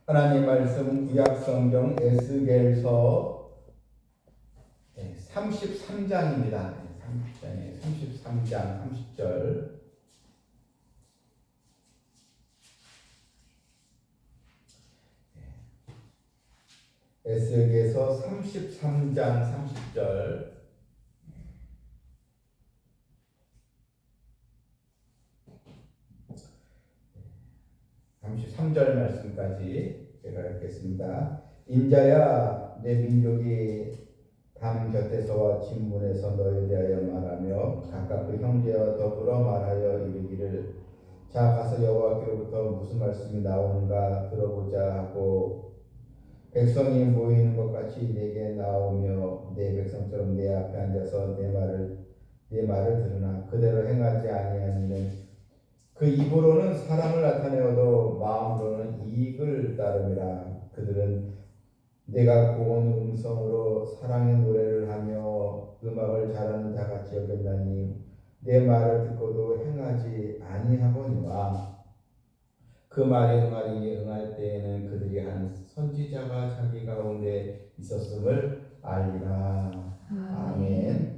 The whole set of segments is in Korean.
하나님 말씀 구약성경 에스겔서 33장입니다. 33장 30절. 에스겔서 33장 30절. 33절 말씀까지 제가 읽겠습니다. 인자야, 내 민족이 담 곁에서와 진문에서 너에 대하여 말하며 각각 그 형제와 더불어 말하여 이르기를, 자 가서 여호와께로부터 무슨 말씀이 나오는가 들어보자 하고, 백성이 모이는 것 같이 내게 나오며 내 백성처럼 내 앞에 앉아서 내 말을 들으나 그대로 행하지 아니하니는 그 입으로는 사랑을 나타내어도 마음으로는 이익을 따름이라. 그들은 내가 고운 음성으로 사랑의 노래를 하며 음악을 잘하는 자같이 여겼나니 내 말을 듣고도 행하지 아니하거니와. 그 말에 응할 때에는 그들이 한 선지자가 자기 가운데 있었음을 알리라. 아멘.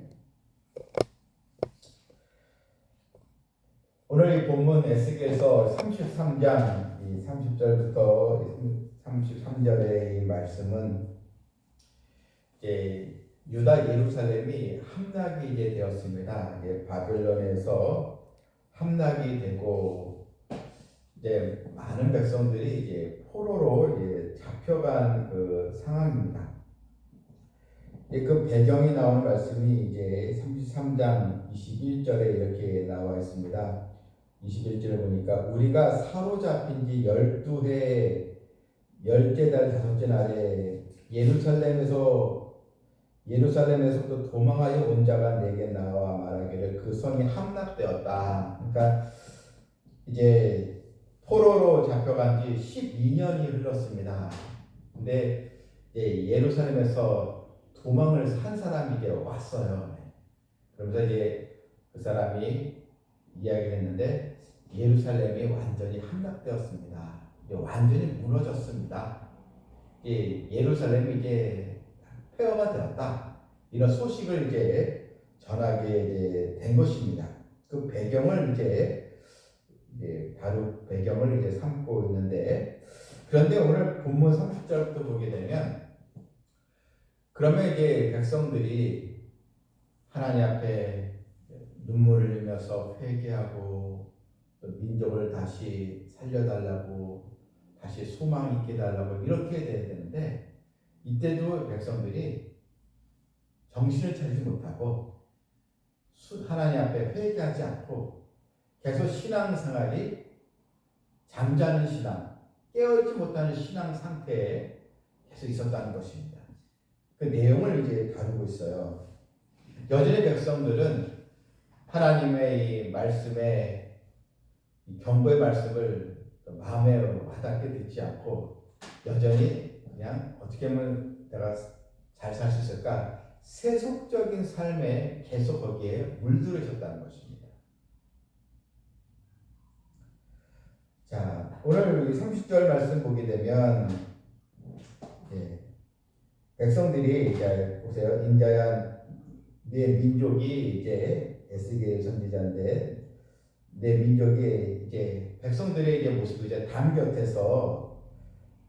오늘 이 본문 에스겔서 33장 30절부터 33절의 이 말씀은 이제 유다 예루살렘이 함락이 이제 되었습니다. 이제 바벨론에서 함락이 되고 이제 많은 백성들이 이제 포로로 이제 잡혀간 그 상황입니다. 그 배경이 나오는 말씀이 이제 33장 21절에 이렇게 나와 있습니다. 21절을 보니까 우리가 사로잡힌 지 12해 10째 달 5째 날에 예루살렘에서부터 도망하여 온 자가 내게 나와 말하기를 그 성이 함락되었다. 그러니까 이제 포로로 잡혀간 지 12년이 흘렀습니다. 근데 예루살렘에서 도망을 한 사람이 이제 왔어요. 그러면서 이제 그 사람이 이야기를 했는데 예루살렘이 완전히 함락되었습니다. 완전히 무너졌습니다. 예루살렘이 이제 폐허가 되었다. 이런 소식을 이제 전하게 이제 된 것입니다. 그 배경을 이제 바로 배경을 이제 삼고 있는데, 그런데 오늘 본문 30절부터 보게 되면, 그러면 이제 백성들이 하나님 앞에 눈물을 흘리면서 회개하고 또 민족을 다시 살려달라고, 다시 소망 있게 달라고 이렇게 돼야 되는데, 이때도 백성들이 정신을 차리지 못하고 하나님 앞에 회개하지 않고 계속 신앙생활이 잠자는 신앙, 깨어있지 못하는 신앙 상태에 계속 있었다는 것입니다. 그 내용을 이제 다루고 있어요. 여전히 백성들은 하나님의 이 말씀에, 이 경고의 말씀을 마음에 와닿게 듣지 않고 여전히 그냥 어떻게 하면 내가 잘 살 수 있을까, 세속적인 삶에 계속 거기에 물들으셨다는 것입니다. 자, 오늘 30절 말씀 보게 되면 백성들이 이제 보세요. 인자야, 내 민족이 이제 에스겔 선지자인데, 내 민족이 이제 백성들의 이제 모습이 이제 담 곁에서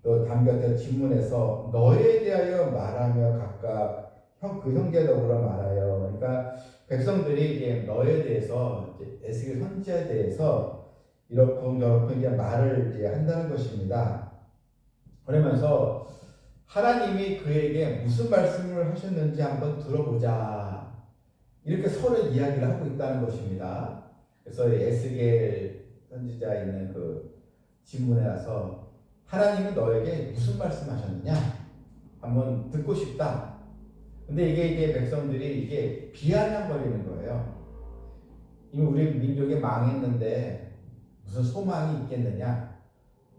또 담 곁에 진문에서 너에 대하여 말하며 각각 그 형제 더불어 말하여. 그러니까 백성들이 이제 너에 대해서, 이제 에스겔 선지자에 대해서 이렇고 저렇고 이제 말을 이제 한다는 것입니다. 그러면서 하나님이 그에게 무슨 말씀을 하셨는지 한번 들어보자, 이렇게 서로 이야기를 하고 있다는 것입니다. 그래서 에스겔 선지자 있는 그 진문에 와서 하나님이 너에게 무슨 말씀하셨느냐 한번 듣고 싶다. 근데 이게 백성들이 이게 비아냥거리는 거예요. 이미 우리 민족이 망했는데 무슨 소망이 있겠느냐?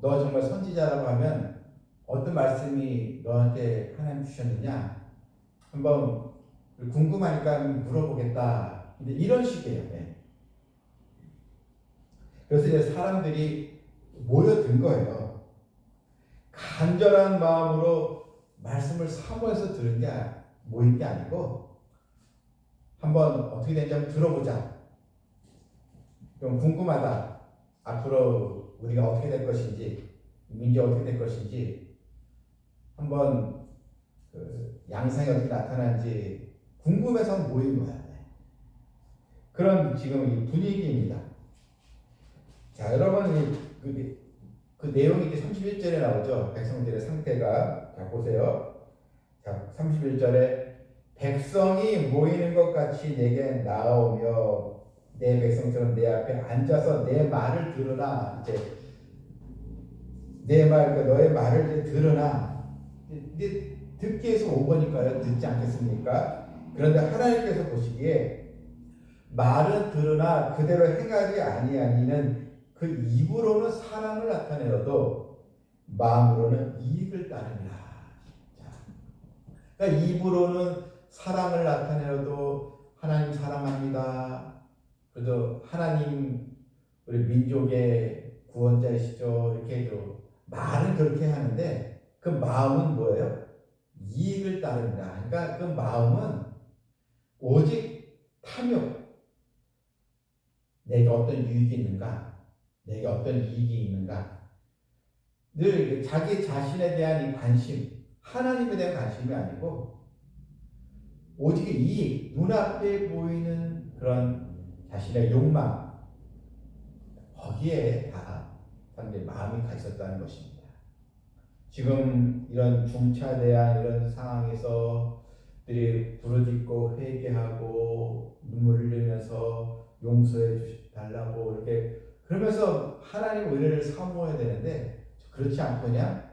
너 정말 선지자라고 하면 어떤 말씀이 너한테 하나님 주셨느냐? 한번 궁금하니까 물어보겠다. 근데 이런 식이에요. 그래서 이제 사람들이 모여든 거예요. 간절한 마음으로 말씀을 사모해서 들은 게 모인 게 아니고 한번 어떻게 되는지 한번 들어보자. 좀 궁금하다. 앞으로 우리가 어떻게 될 것인지, 민족이 어떻게 될 것인지 한번 그 양상이 어떻게 나타나는지 궁금해서 모인 거야. 그런 지금 이 분위기입니다. 자, 여러분 그 내용이 이제 31절에 나오죠. 백성들의 상태가. 자, 보세요. 자, 31절에 백성이 모이는 것 같이 내게 나오며 내 백성처럼 내 앞에 앉아서 내 말을 들으나. 이제 내 말, 그러니까 너의 말을 이제 들으나. 이제 듣기 위해서 온 거니까요. 듣지 않겠습니까? 그런데 하나님께서 보시기에 말은 들으나 그대로 행하지 아니하니는 그 입으로는 사랑을 나타내어도 마음으로는 이익을 따릅니다. 그러니까 입으로는 사랑을 나타내어도 하나님 사랑합니다. 그래도 하나님 우리 민족의 구원자이시죠. 이렇게 해도 말은 그렇게 하는데 그 마음은 뭐예요? 이익을 따릅니다. 그러니까 그 마음은 오직 탐욕. 내게 어떤 유익이 있는가? 내게 어떤 이익이 있는가? 늘 자기 자신에 대한 이 관심, 하나님에 대한 관심이 아니고 오직 이익, 눈앞에 보이는 그런 자신의 욕망, 거기에 다 사람들의 마음이 가 있었다는 것입니다. 지금 이런 중차대한 이런 상황에서 들이 부르짖고 회개하고 눈물을 흘리면서 용서해 달라고 이렇게 그러면서 하나님 은혜를 사모해야 되는데 그렇지 않고 그냥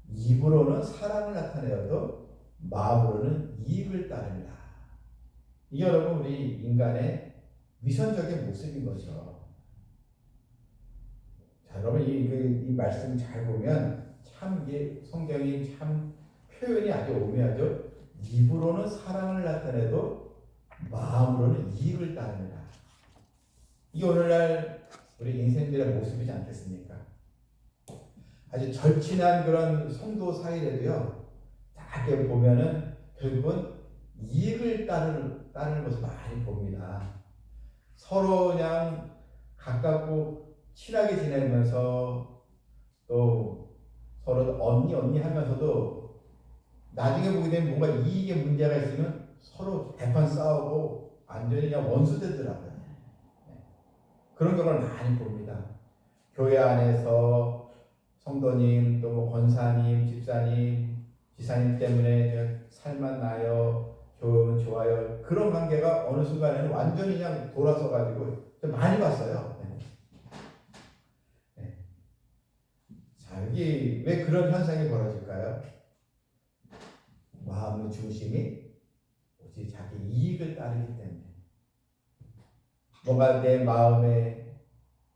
입으로는 사랑을 나타내어도 마음으로는 이익을 따릅니다. 이게 여러분 우리 인간의 위선적인 모습인 거죠. 자, 여러분 이 말씀 잘 보면 참 이게 성경이 참 표현이 아주 오묘하죠. 입으로는 사랑을 나타내도 마음으로는 이익을 따릅니다. 이게 오늘날 우리 인생들의 모습이지 않겠습니까? 아주 절친한 그런 성도 사이에도요, 다 이렇게 보면은 결국은 이익을 따르는 것을 많이 봅니다. 서로 그냥 가깝고 친하게 지내면서 또 서로 언니 하면서도 나중에 보게 되면 뭔가 이익에 문제가 있으면 서로 대판 싸우고 완전히 그냥 원수 되더라고요. 그런 경우를 많이 봅니다. 교회 안에서 성도님, 또 뭐 권사님, 집사님, 지사님 때문에 살만 나요, 교회는 좋아요. 그런 관계가 어느 순간에는 완전히 그냥 돌아서 가지고 많이 봤어요. 네. 자, 여기 왜 그런 현상이 벌어질까요? 마음의 중심이 오직 자기 이익을 따르기 때문에. 뭔가 내 마음에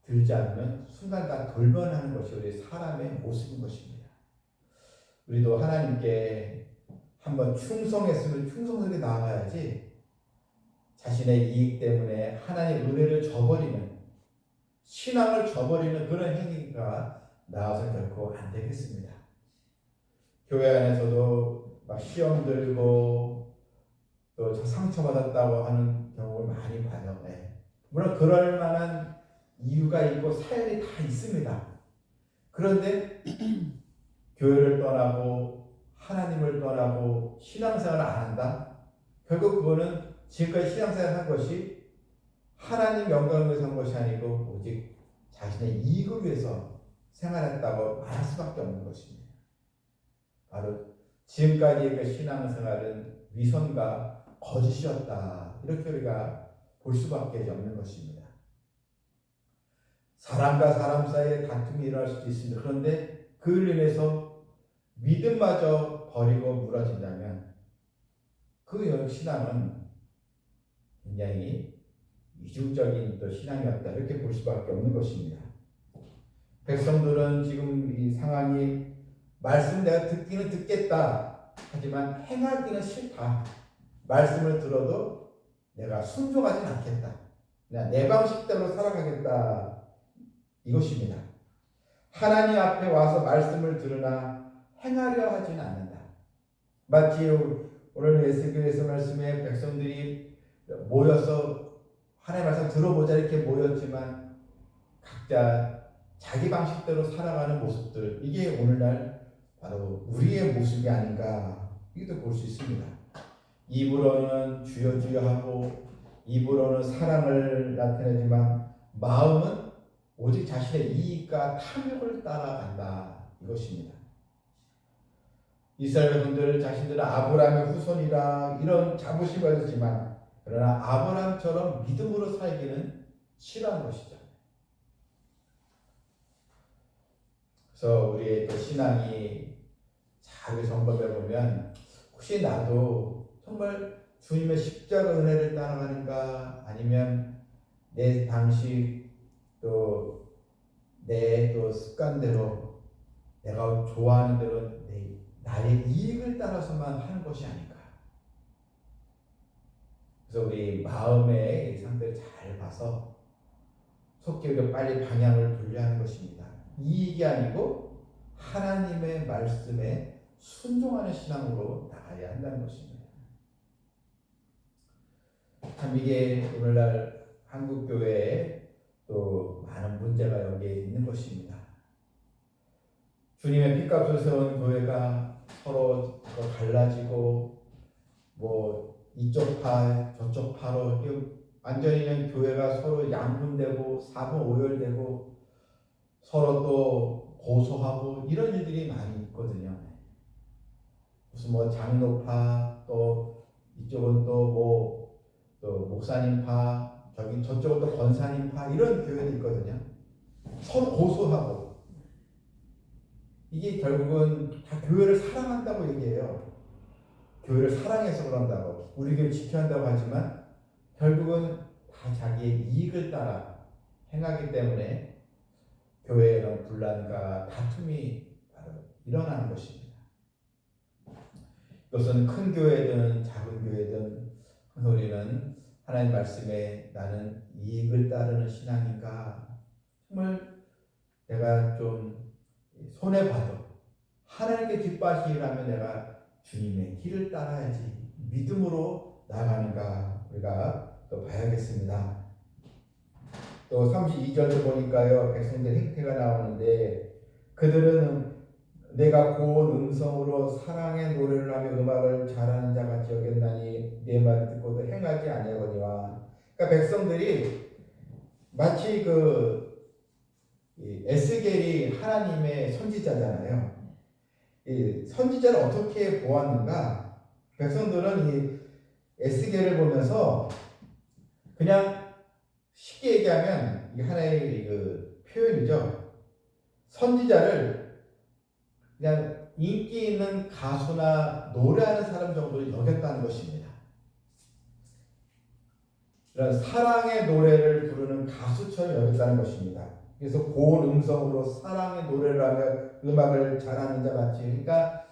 들지 않으면 순간 다 돌변하는 것이 우리 사람의 모습인 것입니다. 우리도 하나님께 한번 충성했으면 충성스럽게 나아가야지 자신의 이익 때문에 하나님의 은혜를 저버리는, 신앙을 저버리는 그런 행위가 나와서 결코 안 되겠습니다. 교회 안에서도 막 시험 들고 또 상처받았다고 하는 경우를 많이 봐요. 물론 그럴 만한 이유가 있고 사연이 다 있습니다. 그런데 교회를 떠나고 하나님을 떠나고 신앙생활을 안 한다? 결국 그거는 지금까지 신앙생활을 한 것이 하나님 영광을 위해서 한 것이 아니고 오직 자신의 이익을 위해서 생활했다고 말할 수밖에 없는 것입니다. 바로 지금까지의 그 신앙생활은 위선과 거짓이었다. 이렇게 우리가 볼 수밖에 없는 것입니다. 사람과 사람 사이에 다툼이 일어날 수도 있습니다. 그런데 그로 인해서 믿음마저 버리고 무너진다면 그 신앙은 굉장히 이중적인 또 신앙이었다. 이렇게 볼 수밖에 없는 것입니다. 백성들은 지금 이 상황이 말씀 내가 듣기는 듣겠다. 하지만 행하기는 싫다. 말씀을 들어도 내가 순종하진 않겠다. 내 방식대로 살아가겠다. 이것입니다. 하나님 앞에 와서 말씀을 들으나 행하려 하지는 않는다. 마치 오늘 에스겔에서 말씀에 백성들이 모여서 하나님 말씀 들어보자 이렇게 모였지만 각자 자기 방식대로 살아가는 모습들, 이게 오늘날 바로 우리의 모습이 아닌가 이것도 볼 수 있습니다. 입으로는 주여 주여 하고 입으로는 사랑을 나타내지만 마음은 오직 자신의 이익과 탐욕을 따라간다, 이것입니다. 이스라엘 백성들 자신들은 아브라함의 후손이라 이런 자부심을 가졌지만 그러나 아브라함처럼 믿음으로 살기는 싫어하는 것이죠. 그래서 우리의 또 신앙이 잘 점검해 보면 혹시 나도 정말 주님의 십자가 은혜를 따라가는가, 아니면 내 방식 또 내 또 습관대로 내가 좋아하는 대로 나의 이익을 따라서만 하는 것이 아닌가. 그래서 우리 마음의 상태를 잘 봐서 속기를 빨리 방향을 돌려야 하는 것입니다. 이익이 아니고 하나님의 말씀에 순종하는 신앙으로 나가야 한다는 것입니다. 참 이게 오늘날 한국 교회에 또 많은 문제가 여기에 있는 것입니다. 주님의 핏값을 세운 교회가 서로 갈라지고 뭐 이쪽 파 저쪽 파로 완전히 교회가 서로 양분되고 사분오열되고 서로 또 고소하고 이런 일들이 많이 있거든요. 무슨 뭐 장로파, 또 이쪽은 또 목사님파, 저쪽은 또 권사님파, 이런 교회도 있거든요. 서로 고소하고, 이게 결국은 다 교회를 사랑한다고 얘기해요. 교회를 사랑해서 그런다고, 우리 교회 지켜야 한다고 하지만 결국은 다 자기의 이익을 따라 행하기 때문에 교회에 이런 분란과 다툼이 바로 일어나는 것입니다. 이것은 큰 교회든 작은 교회든 항상 우리는 하나님 말씀에 나는 이익을 따르는 신앙인가, 정말 내가 좀 손해봐도 하나님께 기뻐하시라면 내가 주님의 길을 따라야지 믿음으로 나아가는가, 우리가 또 봐야겠습니다. 또 32절도 보니까요, 백성들 행태가 나오는데 그들은 내가 고운 음성으로 사랑의 노래를 하며 음악을 잘하는 자 같이 여겼나니 내 말 듣고도 행하지 아니하거니와. 그러니까 백성들이 마치 에스겔이 하나님의 선지자잖아요. 이 선지자를 어떻게 보았는가? 백성들은 이 에스겔을 보면서 그냥 쉽게 얘기하면 이게 하나의 표현이죠. 선지자를 그냥 인기 있는 가수나 노래하는 사람 정도로 여겼다는 것입니다. 이런 사랑의 노래를 부르는 가수처럼 여겼다는 것입니다. 그래서 고운 음성으로 사랑의 노래를 하며 음악을 잘하는 자 같이, 그러니까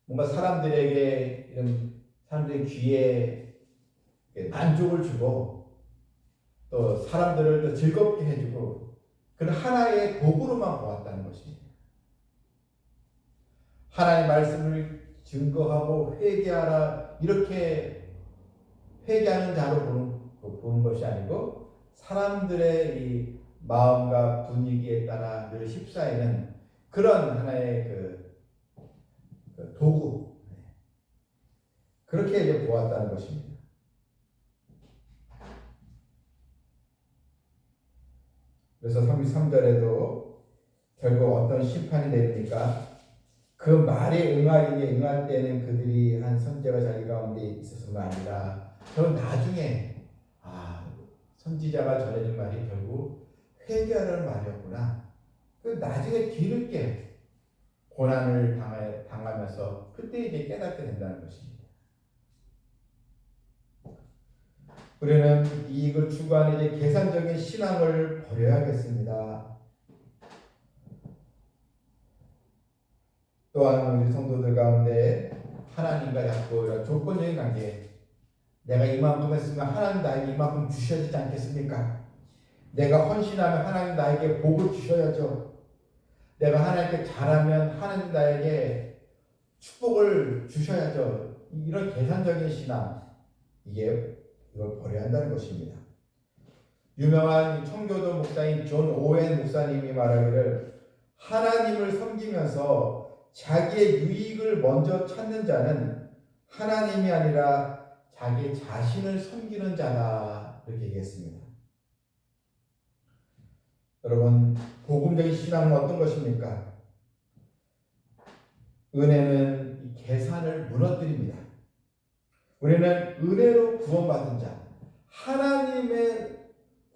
뭔가 사람들에게 이런 사람들의 귀에 만족을 주고 또 사람들을 또 즐겁게 해주고 그런 하나의 도구로만 보았다는 것입니다. 하나님의 말씀을 증거하고 회개하라, 이렇게 회개하는 자로 보는 것이 아니고 사람들의 이 마음과 분위기에 따라 늘 휩싸이는 그런 하나의 도구, 그렇게 이제 보았다는 것입니다. 그래서 33절에도 결국 어떤 심판이 내리니까 그 말에 응할 때는 그들이 한 선지자가 자기 가운데 있었음가 아니라 결국 나중에 선지자가 전해준 말이 결국 회개하라는 말이었구나. 그 나중에 뒤늦게 고난을 당하면서 그때 이제 깨닫게 된다는 것입니다. 우리는 이익을 추구하는 이제 계산적인 신앙을 버려야겠습니다. 또한 우리 성도들 가운데 하나님과 자꾸 이런 조건적인 관계, 내가 이만큼 했으면 하나님 나에게 이만큼 주셔야 되지 않겠습니까? 내가 헌신하면 하나님 나에게 복을 주셔야죠. 내가 하나님께 잘하면 하나님 나에게 축복을 주셔야죠. 이런 계산적인 신앙, 이걸 버려야 한다는 것입니다. 유명한 청교도 목사인 존 오웬 목사님이 말하기를 하나님을 섬기면서 자기의 유익을 먼저 찾는 자는 하나님이 아니라 자기 자신을 섬기는 자다, 이렇게 얘기했습니다. 여러분, 복음적인 신앙은 어떤 것입니까? 은혜는 계산을 무너뜨립니다. 우리는 은혜로 구원받은 자, 하나님의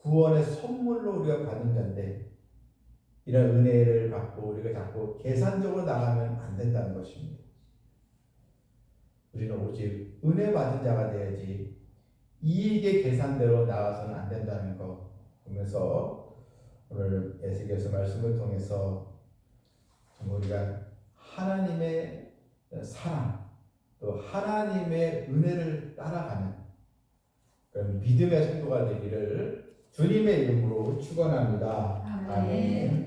구원의 선물로 우리가 받은 자인데, 이런 은혜를 받고 우리가 자꾸 계산적으로 나가면 안 된다는 것입니다. 우리는 오직 은혜 받은 자가 되어야지 이익의 계산대로 나가서는 안 된다는 거 보면서, 오늘 에스겔서 말씀을 통해서 정말 우리가 하나님의 사랑, 또 하나님의 은혜를 따라가는 그런 믿음의 성도가 되기를 주님의 이름으로 축원합니다. 아멘.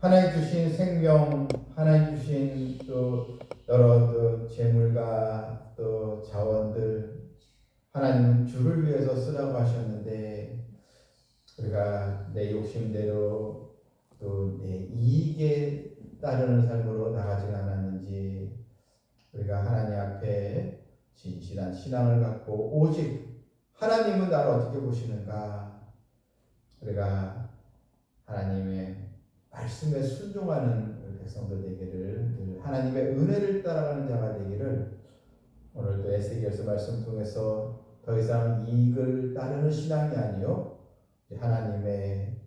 하나님 주신 생명, 하나님 주신 또 여러 재물과 또 자원들, 하나님은 주를 위해서 쓰라고 하셨는데, 우리가 내 욕심대로 또 내 이익에 따르는 삶으로 나가지 않았는지, 우리가 하나님 앞에 진실한 신앙을 갖고 오직 하나님은 나를 어떻게 보시는가, 우리가 하나님의 말씀에 순종하는 우리 백성들 되기를, 늘 하나님의 은혜를 따라가는 자가 되기를, 오늘도 에스겔서 말씀 통해서 더 이상 이익을 따르는 신앙이 아니요 하나님의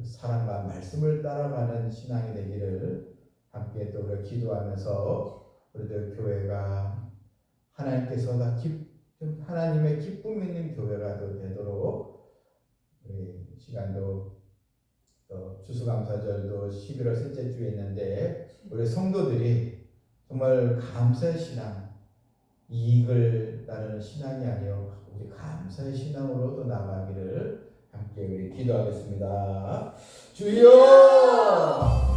사랑과 말씀을 따라가는 신앙이 되기를 함께 또 우리가 기도하면서 우리들 교회가 하나님께서 하나님의 기쁨 있는 교회가 되도록 우리 시간도 또 추수감사절도 11월 셋째 주에 있는데 우리 성도들이 정말 감사의 신앙, 이익을 따르는 신앙이 아니요 우리 감사의 신앙으로 또 나가기를 함께 우리 기도하겠습니다. 주여!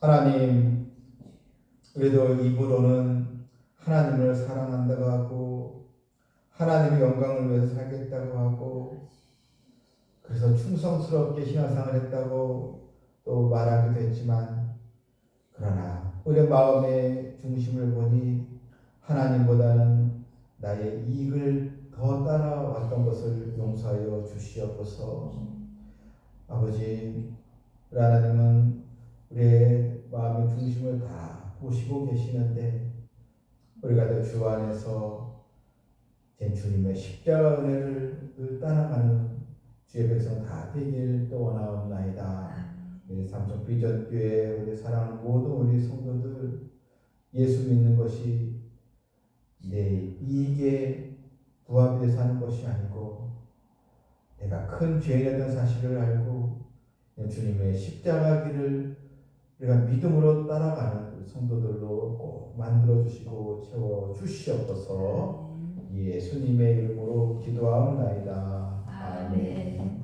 하나님, 그래도 입으로는 하나님을 사랑한다고 하고 하나님의 영광을 위해서 살겠다고 하고 그래서 충성스럽게 신앙생활을 했다고 또 말하기도 했지만 그러나 우리의 마음의 중심을 보니 하나님보다는 나의 이익을 더 따라왔던 것을 용서하여 주시옵소서. 아버지, 우리 하나님은 우리의 마음의 중심을 다 보시고 계시는데 우리가 더 주 안에서 주님의 십자가 은혜를 늘 따라가는 주의 백성 다 되길 또 원하옵나이다. 우리 삼성 비전교회 우리 사랑하는 모든 우리 성도들 예수 믿는 것이 내 이익에 부합해 사는 것이 아니고 내가 큰 죄인이라는 사실을 알고 주님의 십자가 길을 우리가 믿음으로 따라가는 성도들로 꼭 만들어 주시고 채워 주시옵소서. 예수님의 이름으로 기도하옵나이다. 아멘.